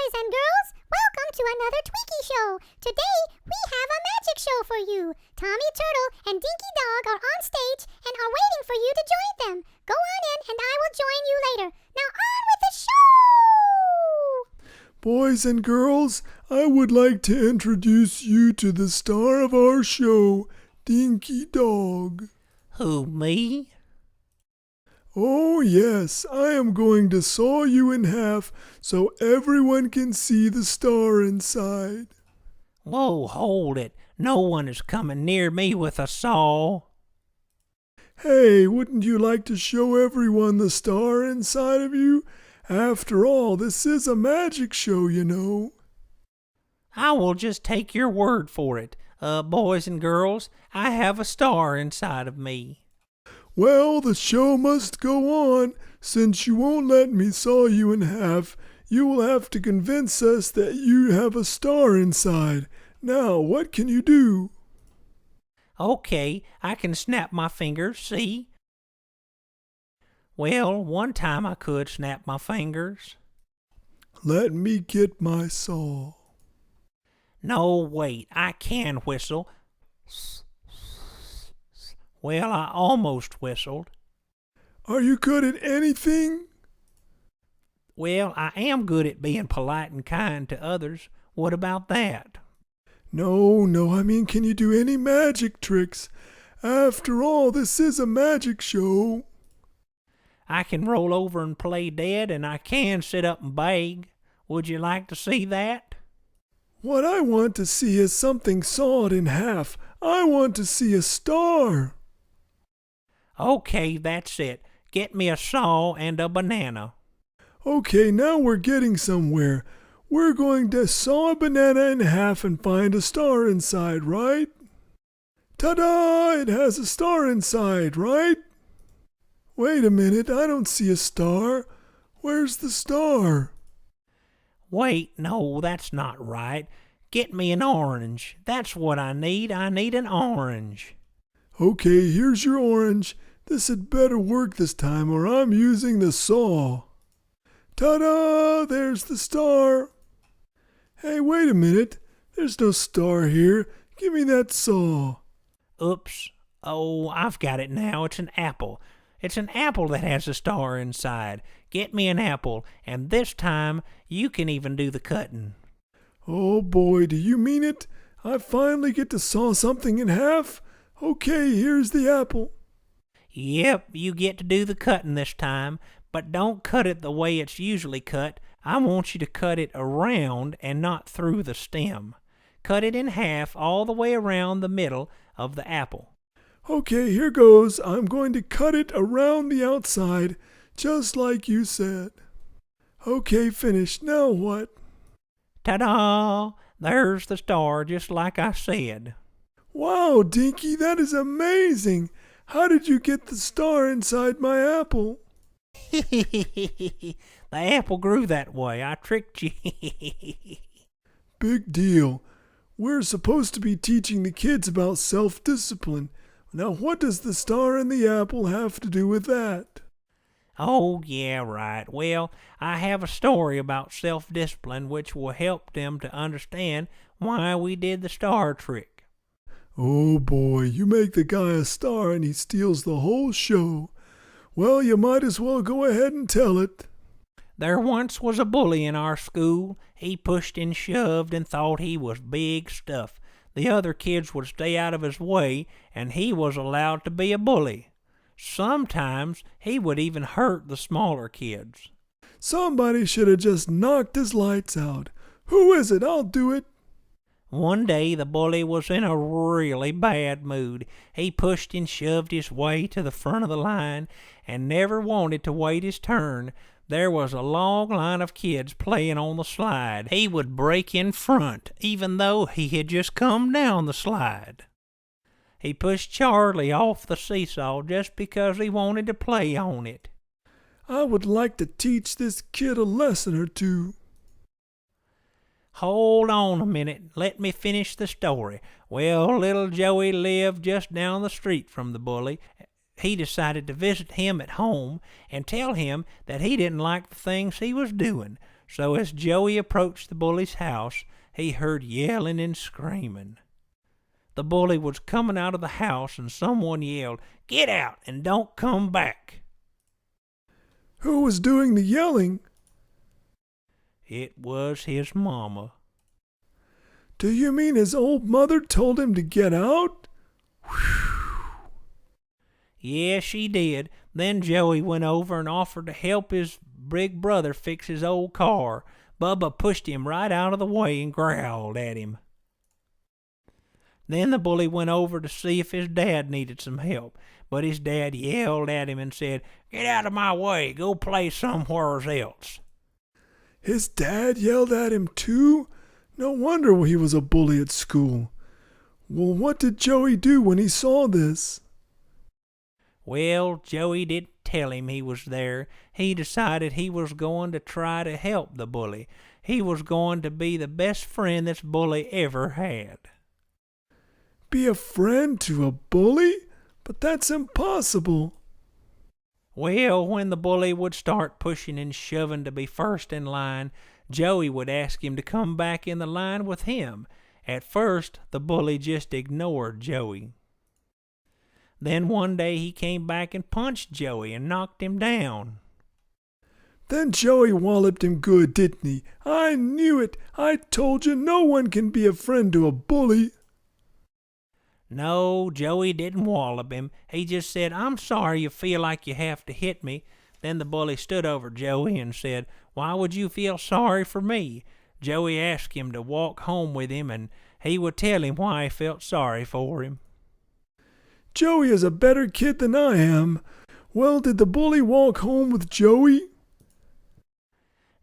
boys and girls. Welcome to another Tweaky show. Today, we have a magic show for you. Tommy Turtle and Dinky Dog are on stage and are waiting for you to join them. Go on in and I will join you later. Now on with the show! Boys and girls, I would like to introduce you to the star of our show, Dinky Dog. Who, me? Oh yes, I am going to saw you in half so everyone can see the star inside. Whoa, hold it. No one is coming near me with a saw. Hey, wouldn't you like to show everyone the star inside of you? After all, this is a magic show, you know. I will just take your word for it. Boys and girls, I have a star inside of me. Well, the show must go on. Since you won't let me saw you in half, you will have to convince us that you have a star inside. Now, what can you do? Okay, I can snap my fingers, see? Well, one time I could snap my fingers. Let me get my saw. No, wait, I can whistle. Well, I almost whistled. Are you good at anything? Well, I am good at being polite and kind to others. What about that? No, I mean, can you do any magic tricks? After all, this is a magic show. I can roll over and play dead, and I can sit up and beg. Would you like to see that? What I want to see is something sawed in half. I want to see a star. Okay, that's it. Get me a saw and a banana. Okay, now we're getting somewhere. We're going to saw a banana in half and find a star inside, right? Ta-da! It has a star inside, right? Wait a minute, I don't see a star. Where's the star? Wait, no, that's not right. Get me an orange. That's what I need. I need an orange. Okay, here's your orange. This had better work this time or I'm using the saw. Ta-da! There's the star. Hey, wait a minute. There's no star here. Give me that saw. Oops. Oh, I've got it now. It's an apple. It's an apple that has a star inside. Get me an apple, and this time you can even do the cutting. Oh boy, do you mean it? I finally get to saw something in half? Okay, here's the apple. Yep, you get to do the cutting this time, but don't cut it the way it's usually cut. I want you to cut it around and not through the stem. Cut it in half all the way around the middle of the apple. Okay, here goes. I'm going to cut it around the outside, just like you said. Okay, finished. Now what? Ta-da! There's the star, just like I said. Wow, Dinky, that is amazing. How did you get the star inside my apple? The apple grew that way. I tricked you. Big deal. We're supposed to be teaching the kids about self-discipline. Now, what does the star and the apple have to do with that? Oh, yeah, right. Well, I have a story about self-discipline which will help them to understand why we did the star trick. Oh boy, you make the guy a star and he steals the whole show. Well, you might as well go ahead and tell it. There once was a bully in our school. He pushed and shoved and thought he was big stuff. The other kids would stay out of his way, and he was allowed to be a bully. Sometimes he would even hurt the smaller kids. Somebody should have just knocked his lights out. Who is it? I'll do it. One day the bully was in a really bad mood. He pushed and shoved his way to the front of the line and never wanted to wait his turn. There was a long line of kids playing on the slide. He would break in front, even though he had just come down the slide. He pushed Charlie off the seesaw just because he wanted to play on it. I would like to teach this kid a lesson or two. Hold on a minute. Let me finish the story. Well, little Joey lived just down the street from the bully. He decided to visit him at home and tell him that he didn't like the things he was doing. So as Joey approached the bully's house, he heard yelling and screaming. The bully was coming out of the house and someone yelled, "Get out and don't come back." Who was doing the yelling? It was his mama. Do you mean his old mother told him to get out? Yeah, she did. Then Joey went over and offered to help his big brother fix his old car. Bubba pushed him right out of the way and growled at him. Then the bully went over to see if his dad needed some help, but his dad yelled at him and said, "Get out of my way, go play somewhere else." His dad yelled at him too? No wonder he was a bully at school. Well, what did Joey do when he saw this? Well, Joey didn't tell him he was there. He decided he was going to try to help the bully. He was going to be the best friend this bully ever had. Be a friend to a bully? But that's impossible. Well, when the bully would start pushing and shoving to be first in line, Joey would ask him to come back in the line with him. At first, the bully just ignored Joey. Then one day he came back and punched Joey and knocked him down. Then Joey walloped him good, didn't he? I knew it. I told you no one can be a friend to a bully. No, Joey didn't wallop him. He just said, "I'm sorry you feel like you have to hit me." Then the bully stood over Joey and said, "Why would you feel sorry for me?" Joey asked him to walk home with him, and he would tell him why he felt sorry for him. Joey is a better kid than I am. Well, did the bully walk home with Joey?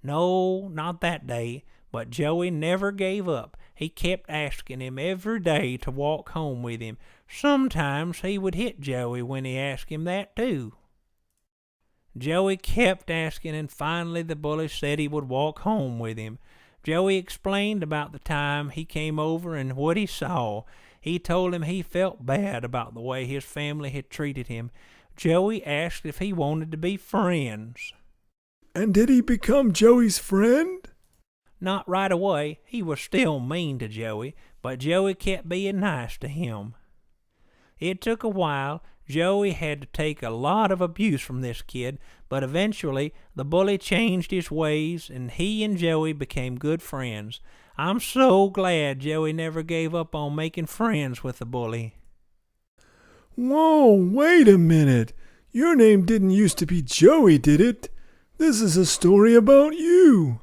No, not that day, but Joey never gave up. He kept asking him every day to walk home with him. Sometimes he would hit Joey when he asked him that too. Joey kept asking, and finally the bully said he would walk home with him. Joey explained about the time he came over and what he saw. He told him he felt bad about the way his family had treated him. Joey asked if he wanted to be friends. And did he become Joey's friend? Not right away. He was still mean to Joey, but Joey kept being nice to him. It took a while. Joey had to take a lot of abuse from this kid, but eventually the bully changed his ways and he and Joey became good friends. I'm so glad Joey never gave up on making friends with the bully. Whoa, wait a minute. Your name didn't used to be Joey, did it? This is a story about you.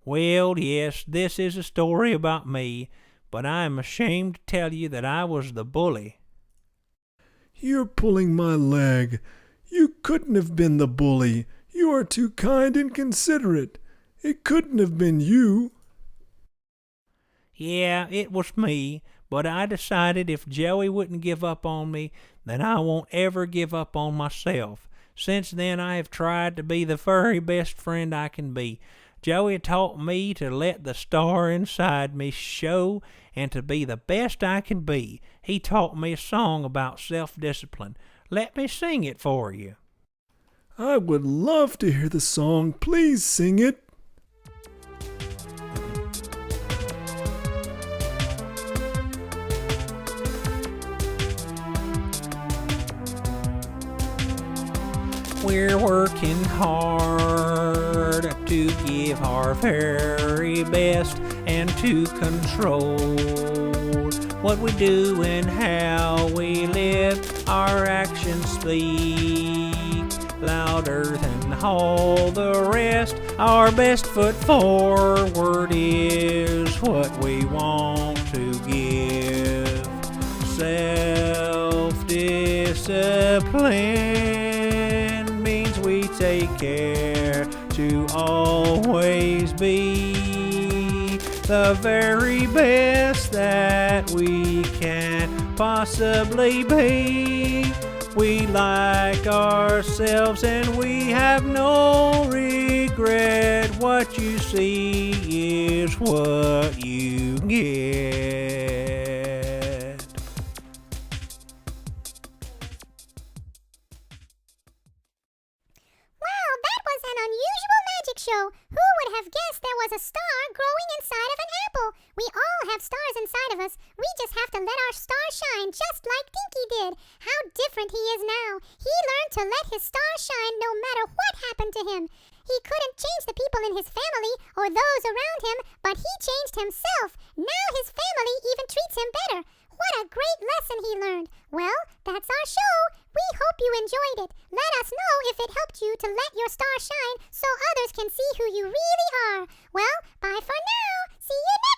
Well, yes, this is a story about me, but I am ashamed to tell you that I was the bully. You're pulling my leg. You couldn't have been the bully. You are too kind and considerate. It couldn't have been you. Yeah, it was me, but I decided if Joey wouldn't give up on me, then I won't ever give up on myself. Since then, I have tried to be the very best friend I can be. Joey taught me to let the star inside me show and to be the best I can be. He taught me a song about self-discipline. Let me sing it for you. I would love to hear the song. Please sing it. We're working hard to give our very best and to control what we do and how we live. Our actions speak louder than all the rest. Our best foot forward is what we want to give. Self-discipline means we take care to always be the very best that we can possibly be. We like ourselves and we have no regret. What you see is what you get. Wow, that was an unusual magic show. Who would have guessed there was a star growing inside of an apple? We all have stars inside of us. We just have to let our star shine just like Dinky did. How different he is now. He learned to let his star shine no matter what happened to him. He couldn't change the people in his family or those around him, but he changed himself. Now his family even treats him better. What a great lesson he learned. Well, that's our show. We hope you enjoyed it. Let us know if it helped you to let your star shine so others can see who you really are. Well, bye for now. See you next